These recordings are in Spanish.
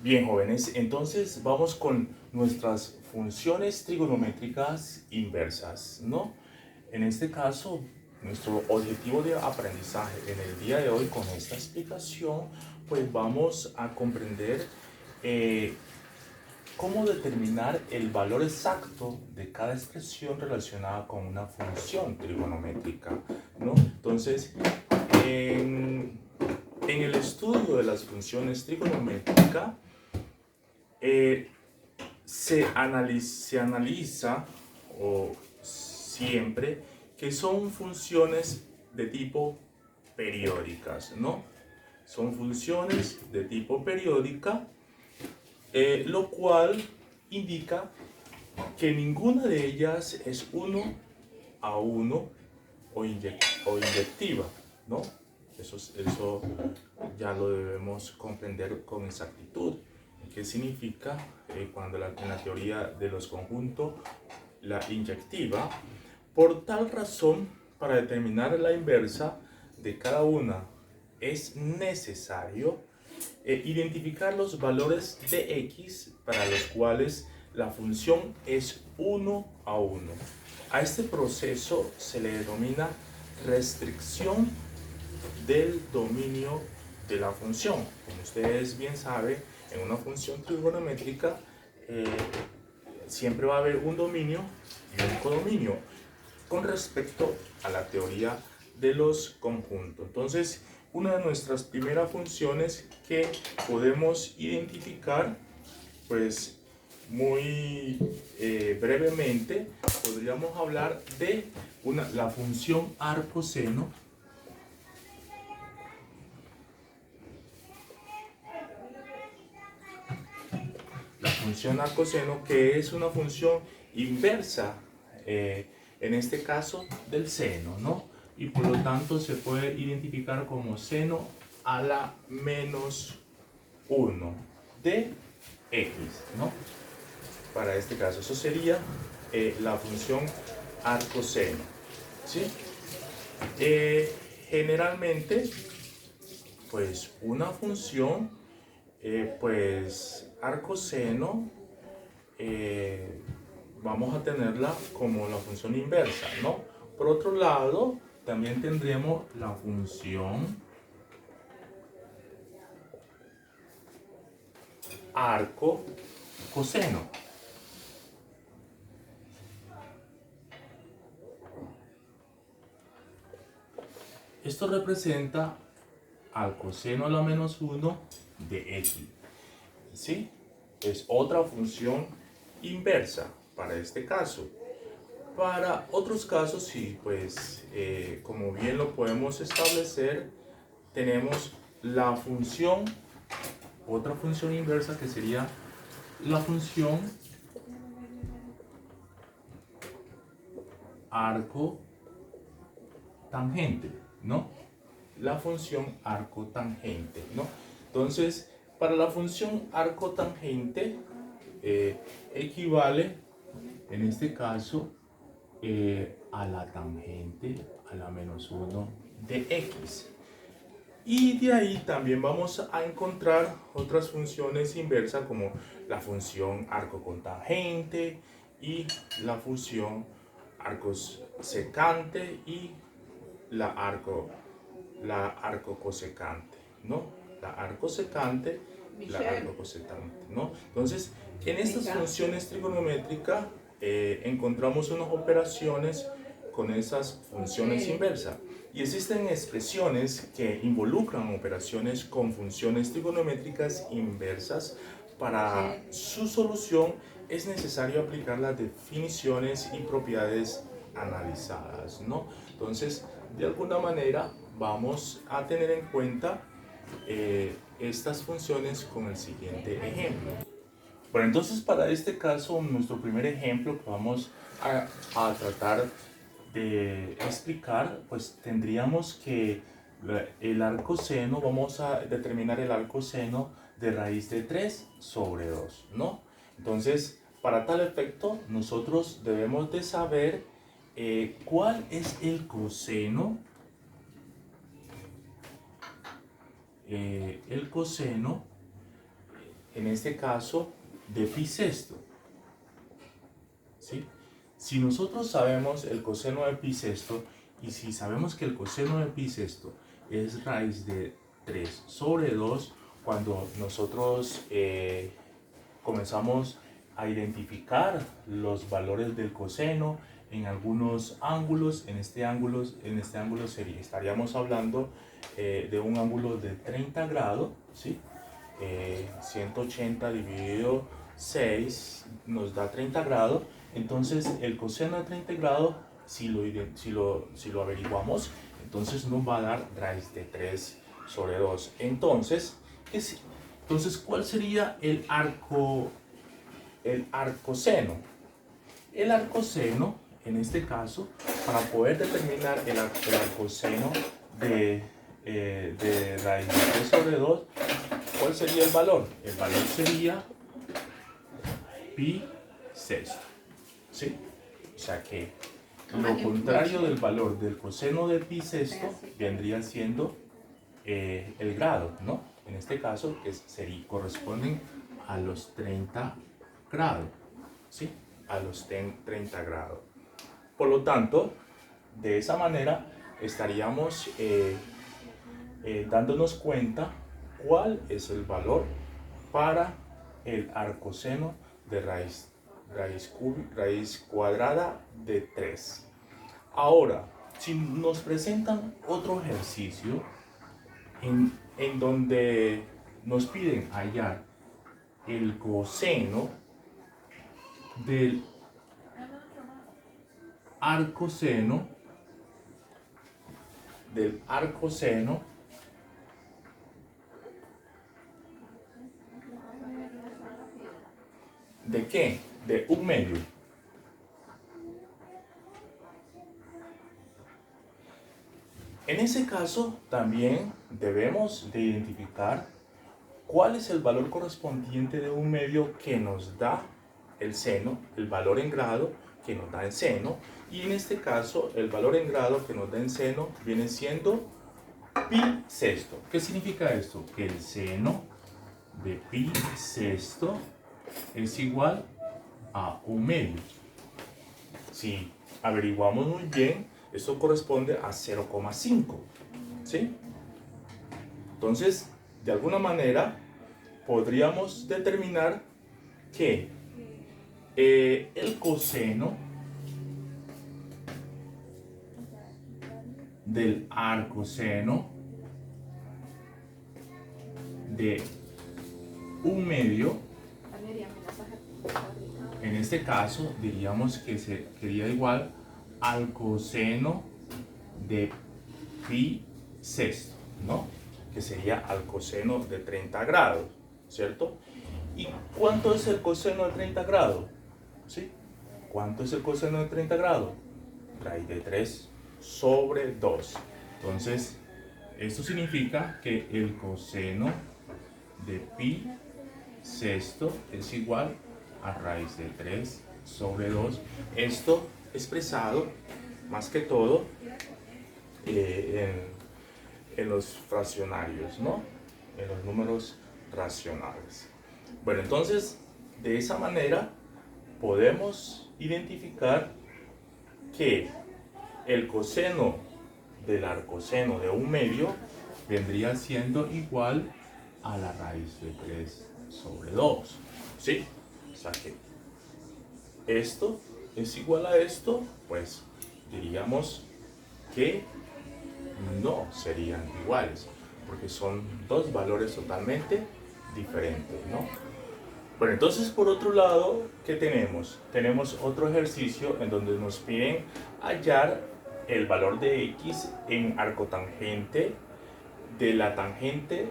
Bien, jóvenes, entonces vamos con nuestras funciones trigonométricas inversas, ¿no? En este caso, nuestro objetivo de aprendizaje en el día de hoy con esta explicación, pues vamos a comprender eh, cómo determinar el valor exacto de cada expresión relacionada con una función trigonométrica, ¿no? Entonces, en, en el estudio de las funciones trigonométricas, eh, se analiza o siempre que son funciones de tipo periódicas, ¿no? Son funciones de tipo periódica, lo cual indica que ninguna de ellas es uno a uno o inyectiva, ¿no? Eso ya lo debemos comprender con exactitud. ¿Qué significa cuando en la teoría de los conjuntos la inyectiva? Por tal razón, para determinar la inversa de cada una es necesario identificar los valores de x para los cuales la función es uno a uno. A este proceso se le denomina restricción del dominio de la función. Como ustedes bien saben, en una función trigonométrica eh, siempre va a haber un dominio y un codominio con respecto a la teoría de los conjuntos. Entonces, una de nuestras primeras funciones que podemos identificar, pues muy brevemente, podríamos hablar de la función arcoseno. La función arcoseno, que es una función inversa, en este caso del seno, ¿no? Y por lo tanto se puede identificar como seno a la menos 1 de x, ¿no? Para este caso, eso sería la función arcoseno, ¿sí? Generalmente, pues una función, pues arcoseno, vamos a tenerla como la función inversa, ¿no? Por otro lado, también tendremos la función arco coseno. Esto representa al coseno a la menos 1 de x, ¿sí? Es otra función inversa para este caso. Para otros casos, sí, pues como bien lo podemos establecer, tenemos la función, otra función inversa que sería la función arco tangente, ¿no? La función arco tangente, ¿no? Entonces, para la función arco tangente, equivale, en este caso, a la tangente a la menos 1 de x. Y de ahí también vamos a encontrar otras funciones inversas como la función arco cotangente y la función arco secante y la arco cosecante, ¿no? La arco secante, la arco cosecante, ¿no? Entonces, en estas funciones trigonométricas encontramos unas operaciones con esas funciones inversas. Y existen expresiones que involucran operaciones con funciones trigonométricas inversas. Para su solución es necesario aplicar las definiciones y propiedades analizadas, ¿no? Entonces, de alguna manera vamos a tener en cuenta estas funciones con el siguiente ejemplo. Bueno, entonces para este caso, nuestro primer ejemplo que vamos a tratar de explicar, pues tendríamos que el arcoseno, vamos a determinar el arcoseno de raíz de 3 sobre 2, ¿no? Entonces, para tal efecto, nosotros debemos de saber cuál es el coseno, en este caso, de pi sexto. ¿Sí? Si nosotros sabemos el coseno de pi sexto, y si sabemos que el coseno de pi sexto es raíz de 3 sobre 2, cuando nosotros comenzamos a identificar los valores del coseno en algunos ángulos, en este ángulo estaríamos hablando de un ángulo de 30 grados, ¿sí? 180 dividido 6 nos da 30 grados. Entonces el coseno de 30 grados, si lo averiguamos, entonces nos va a dar raíz de 3 sobre 2. Entonces, ¿cuál sería el arcoseno? El arcoseno, en este caso, para poder determinar el arcoseno de raíz de 3 sobre 2, ¿cuál sería el valor? El valor sería pi sexto. ¿Sí? O sea que lo contrario del valor del coseno de pi sexto vendría siendo el grado, ¿no? En este caso corresponden a los 30 grados, ¿sí? A los 30 grados. Por lo tanto, de esa manera estaríamos dándonos cuenta cuál es el valor para el arcoseno de raíz cuadrada de 3. Ahora, si nos presentan otro ejercicio en donde nos piden hallar el coseno del arcoseno ¿de qué? De un medio. En ese caso, también debemos de identificar cuál es el valor correspondiente de un medio que nos da el seno, el valor en grado que nos da el seno, y en este caso, el valor en grado que nos da en seno viene siendo pi sexto. ¿Qué significa esto? Que el seno de pi sexto es igual a un medio. Si averiguamos muy bien, esto corresponde a 0,5, ¿sí? Entonces, de alguna manera, podríamos determinar que el coseno del arcoseno de un medio, en este caso diríamos que sería igual al coseno de pi sexto, ¿no? Que sería al coseno de 30 grados, ¿cierto? ¿Y cuánto es el coseno de 30 grados? ¿Sí? ¿Cuánto es el coseno de 30 grados? Raíz de 3 sobre 2. Entonces, esto significa que el coseno de pi sexto es igual a raíz de 3 sobre 2. Esto expresado más que todo en los fraccionarios, ¿no? En los números racionales. Bueno, entonces, de esa manera podemos identificar que el coseno del arcoseno de un medio vendría siendo igual a la raíz de 3 sobre 2. ¿Sí? O sea que esto es igual a esto, pues diríamos que no serían iguales, porque son dos valores totalmente diferentes, ¿no? Bueno, entonces por otro lado, ¿qué tenemos? Tenemos otro ejercicio en donde nos piden hallar el valor de x en arcotangente de la tangente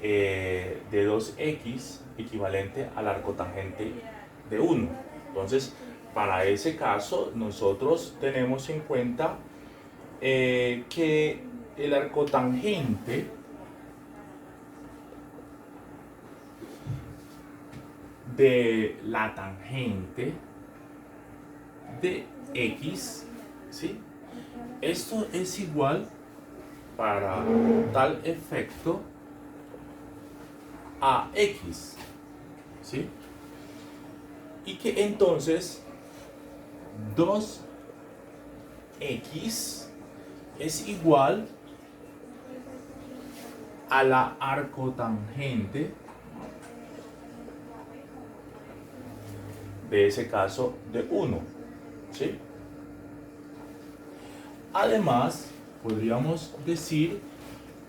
de 2x equivalente al arcotangente de 1. Entonces, para ese caso, nosotros tenemos en cuenta que el arcotangente de la tangente de x, ¿sí? Esto es igual para tal efecto a x, ¿sí? Y que entonces 2x es igual a la arcotangente de ese caso de 1, ¿sí? Además, podríamos decir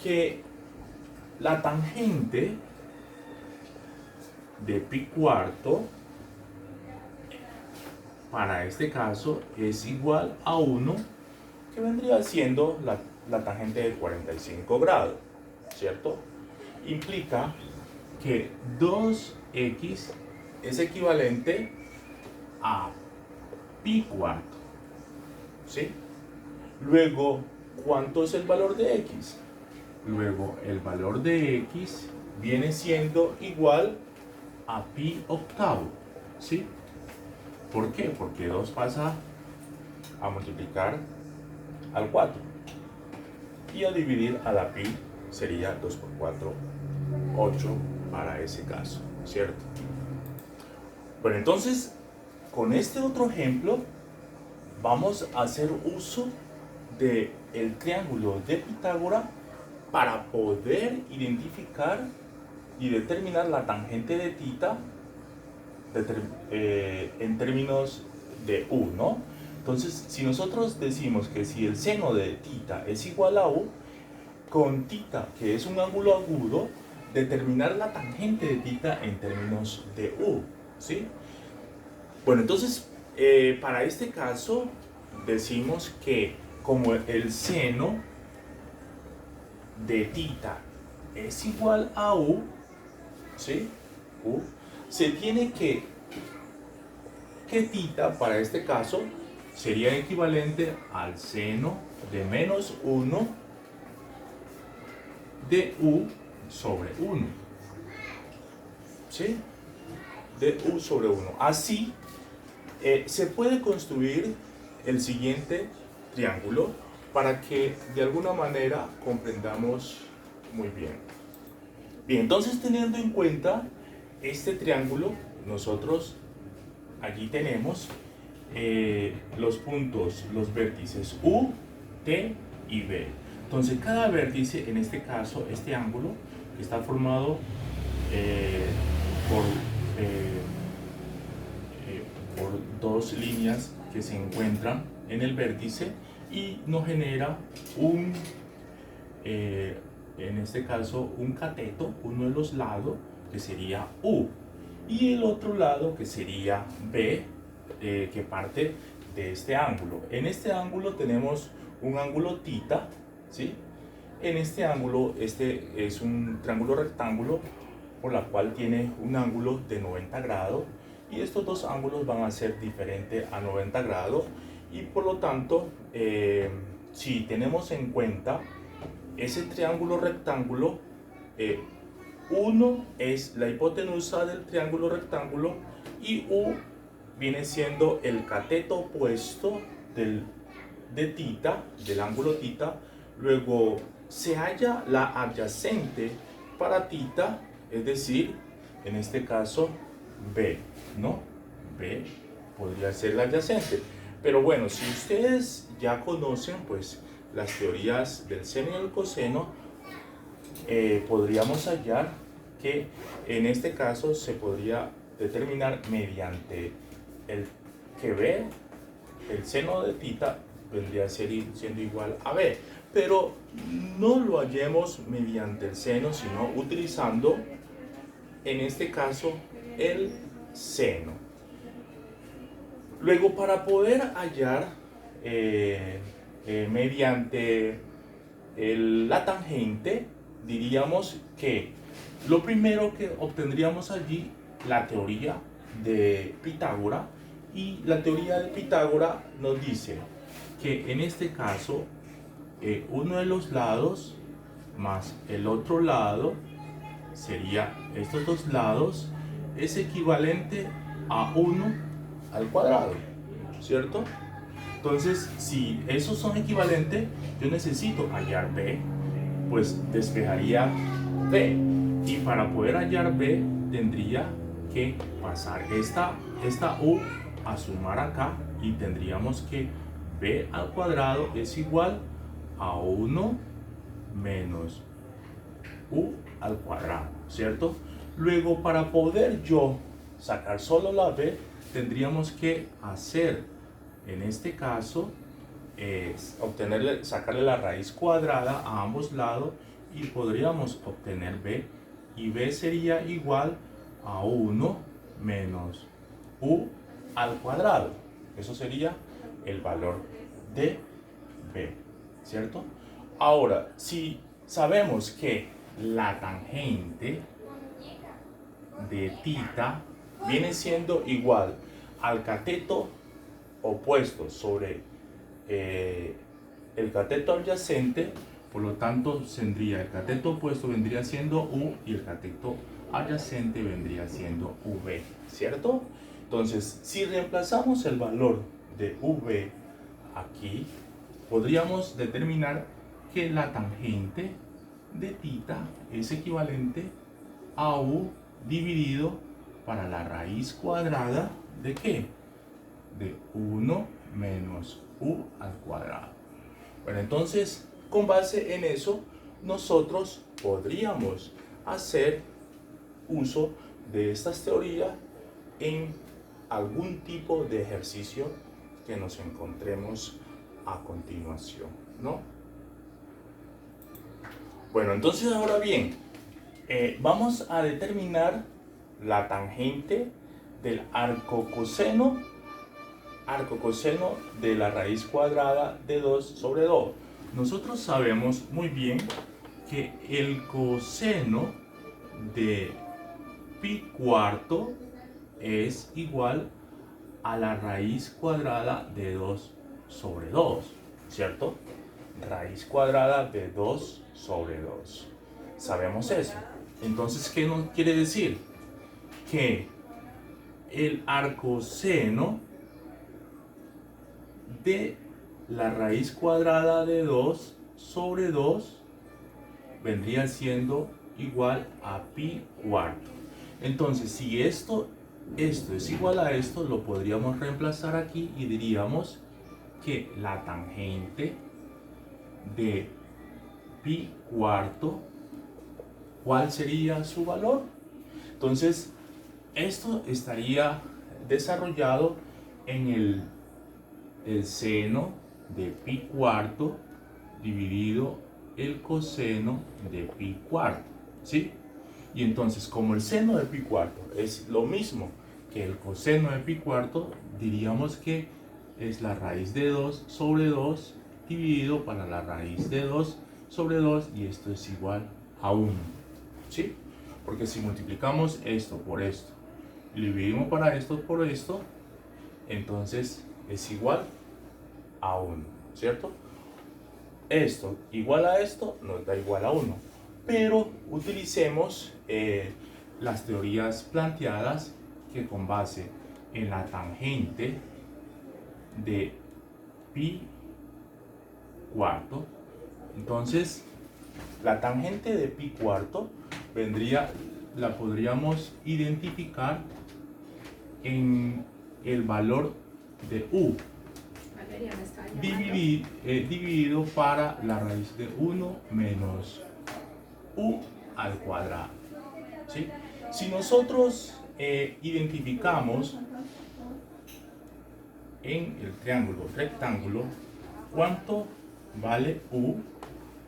que la tangente de pi cuarto para este caso es igual a 1, que vendría siendo la tangente de 45 grados, ¿cierto? Implica que 2x es equivalente a pi cuarto, ¿sí? Luego, ¿cuánto es el valor de x? Luego, el valor de x viene siendo igual a pi octavo, ¿sí? ¿Por qué? Porque 2 pasa a multiplicar al 4 y a dividir a la pi sería 2 por 4, 8 para ese caso, ¿cierto? Bueno, entonces, con este otro ejemplo, vamos a hacer uso del triángulo de Pitágoras para poder identificar y determinar la tangente de θ en términos de u, ¿no? Entonces, si nosotros decimos que si el seno de θ es igual a u, con θ, que es un ángulo agudo, determinar la tangente de θ en términos de u, ¿sí? Bueno, entonces, para este caso, decimos que como el seno de θ es igual a u, ¿sí? U, se tiene que θ para este caso sería equivalente al seno de menos 1 de u sobre 1, ¿sí? De u sobre 1. Así se puede construir el siguiente triángulo para que de alguna manera comprendamos muy bien. Bien, entonces teniendo en cuenta este triángulo, nosotros allí tenemos los puntos, los vértices U, T y B. Entonces cada vértice, en este caso este ángulo, que está formado por dos líneas que se encuentran en el vértice y nos genera en este caso un cateto, uno de los lados que sería U y el otro lado que sería B, que parte de este ángulo. En este ángulo tenemos un ángulo θ, ¿sí? En este ángulo, este es un triángulo rectángulo por la cual tiene un ángulo de 90 grados y estos dos ángulos van a ser diferentes a 90 grados y por lo tanto, si tenemos en cuenta ese triángulo rectángulo, uno es la hipotenusa del triángulo rectángulo y U viene siendo el cateto opuesto de θ, del ángulo θ. Luego se halla la adyacente para θ, es decir, en este caso B, ¿no? B podría ser la adyacente. Pero bueno, si ustedes ya conocen pues las teorías del seno y el coseno, podríamos hallar que en este caso se podría determinar mediante el que B, el seno de θ vendría a ser siendo igual a B, pero no lo hallemos mediante el seno, sino utilizando en este caso el seno. Luego, para poder hallar mediante la tangente, diríamos que lo primero que obtendríamos allí la teoría de Pitágoras, y la teoría de Pitágoras nos dice que en este caso uno de los lados más el otro lado sería estos dos lados es equivalente a 1 al cuadrado, ¿cierto? Entonces, si esos son equivalentes, yo necesito hallar B, pues despejaría B. Y para poder hallar B, tendría que pasar esta u a sumar acá y tendríamos que b al cuadrado es igual a 1 menos u al cuadrado, ¿cierto? Luego, para poder yo sacar solo la b, tendríamos que hacer, en este caso, sacarle la raíz cuadrada a ambos lados y podríamos obtener b, y b sería igual a 1 menos u al cuadrado. Eso sería el valor de b, ¿cierto? Ahora, si sabemos que la tangente de θ viene siendo igual al cateto opuesto sobre el cateto adyacente, por lo tanto el cateto opuesto vendría siendo u y el cateto adyacente vendría siendo v, ¿cierto? Entonces, si reemplazamos el valor de v aquí, podríamos determinar que la tangente de θ es equivalente a u dividido para la raíz cuadrada de ¿qué? De 1 menos u al cuadrado. Bueno, entonces, con base en eso, nosotros podríamos hacer uso de estas teorías en algún tipo de ejercicio que nos encontremos a continuación, ¿no? Bueno, entonces ahora bien, vamos a determinar la tangente del arcocoseno de la raíz cuadrada de 2 sobre 2. Nosotros sabemos muy bien que el coseno de pi cuarto es igual a la raíz cuadrada de 2 sobre 2, ¿cierto? Raíz cuadrada de 2 sobre 2. Sabemos eso. Entonces, ¿qué nos quiere decir? Que el arcoseno de la raíz cuadrada de 2 sobre 2 vendría siendo igual a pi cuarto. Entonces, si esto es igual a esto, lo podríamos reemplazar aquí y diríamos que la tangente de pi cuarto, ¿cuál sería su valor? Entonces, esto estaría desarrollado en el seno de pi cuarto dividido el coseno de pi cuarto, ¿sí? Y entonces, como el seno de pi cuarto es lo mismo que el coseno de pi cuarto, diríamos que es la raíz de 2 sobre 2 dividido para la raíz de 2 sobre 2, y esto es igual a 1, ¿sí? Porque si multiplicamos esto por esto y dividimos para esto por esto, entonces es igual a 1, ¿cierto? Esto igual a esto nos da igual a 1, pero utilicemos las teorías planteadas, que con base en la tangente de pi cuarto, entonces la tangente de pi cuarto la podríamos identificar en el valor de u dividido para la raíz de 1 menos u al cuadrado, ¿sí? Si nosotros identificamos en el triángulo rectángulo cuánto vale u,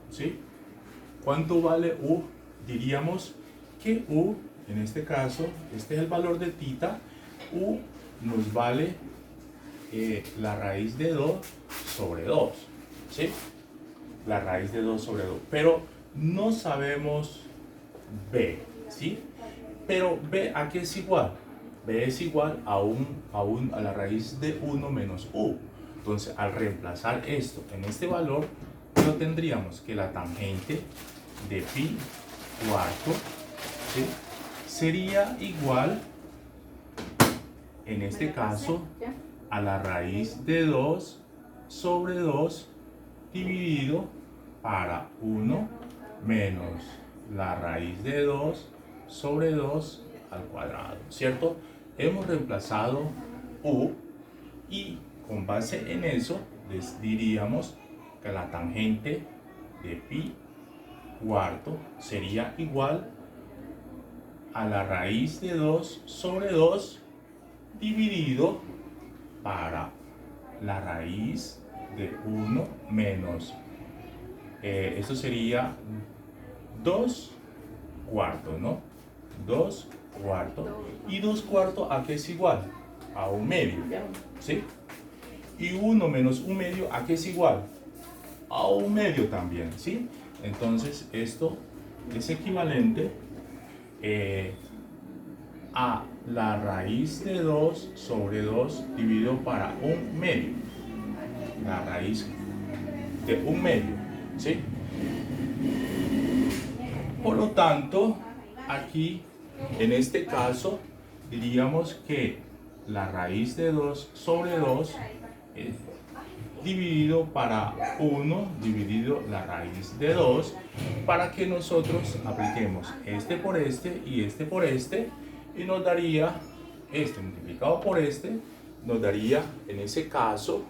¿sí? ¿Cuánto vale u? Diríamos que u, en este caso, este es el valor de θ, u nos vale la raíz de 2 sobre 2, ¿sí? La raíz de 2 sobre 2, pero no sabemos b, ¿sí? Pero b, ¿a qué es igual? B es igual a la raíz de 1 menos u. Entonces, al reemplazar esto en este valor, lo tendríamos que la tangente de pi cuarto, ¿sí?, sería igual, en este caso, a la raíz de 2 sobre 2 dividido para 1 menos la raíz de 2 sobre 2 al cuadrado, ¿cierto? Hemos reemplazado u y con base en eso les diríamos que la tangente de pi cuarto sería igual a la raíz de 2 sobre 2 dividido para la raíz de 1 menos, eso sería 2 cuartos, ¿no? 2 cuartos. ¿Y 2 cuartos a qué es igual? A 1 medio, ¿sí? Y 1 menos 1 medio a qué es igual? A 1 medio también, ¿sí? Entonces esto es equivalente a la raíz de 2 sobre 2 dividido para 1 medio. La raíz de 1 medio, ¿sí? Por lo tanto, aquí, en este caso, diríamos que la raíz de 2 sobre 2 es dividido para 1 dividido la raíz de 2 para que nosotros apliquemos este por este y este por este y nos daría este multiplicado por este, nos daría en ese caso,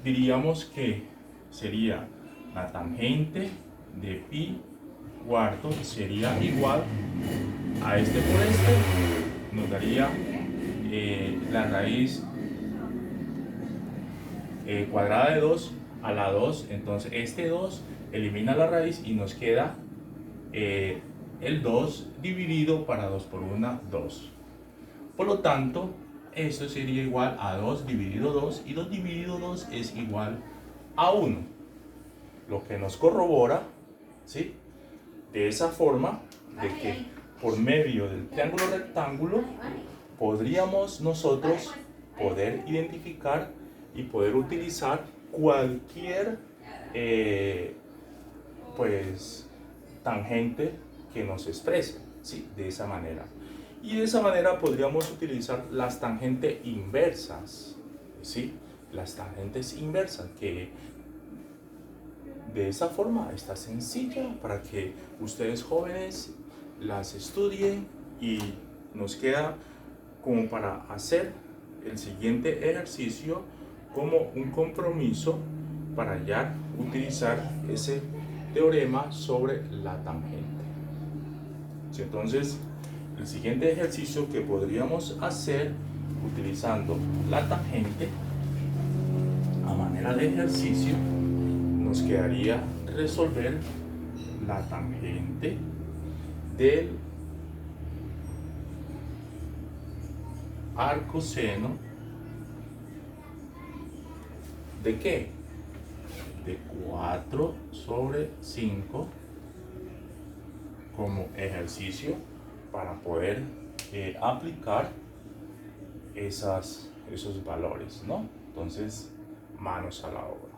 diríamos que sería la tangente de pi cuarto sería igual a este por este, nos daría la raíz cuadrada de 2 a la 2, entonces este 2 elimina la raíz y nos queda el 2 dividido para 2 por 1, 2. Por lo tanto, esto sería igual a 2 dividido 2 y 2 dividido 2 es igual a 1. Lo que nos corrobora, ¿sí? De esa forma, de que por medio del triángulo rectángulo podríamos nosotros poder identificar y poder utilizar cualquier pues tangente que nos exprese, ¿sí? De esa manera. Y de esa manera podríamos utilizar las tangentes inversas, ¿sí? Las tangentes inversas, que de esa forma está sencilla para que ustedes jóvenes las estudien y nos queda como para hacer el siguiente ejercicio como un compromiso para ya utilizar ese teorema sobre la tangente. Entonces, el siguiente ejercicio que podríamos hacer utilizando la tangente a manera de ejercicio, nos quedaría resolver la tangente del arcoseno ¿de qué? De 4 sobre 5 como ejercicio para poder aplicar esos valores, ¿no? Entonces, manos a la obra.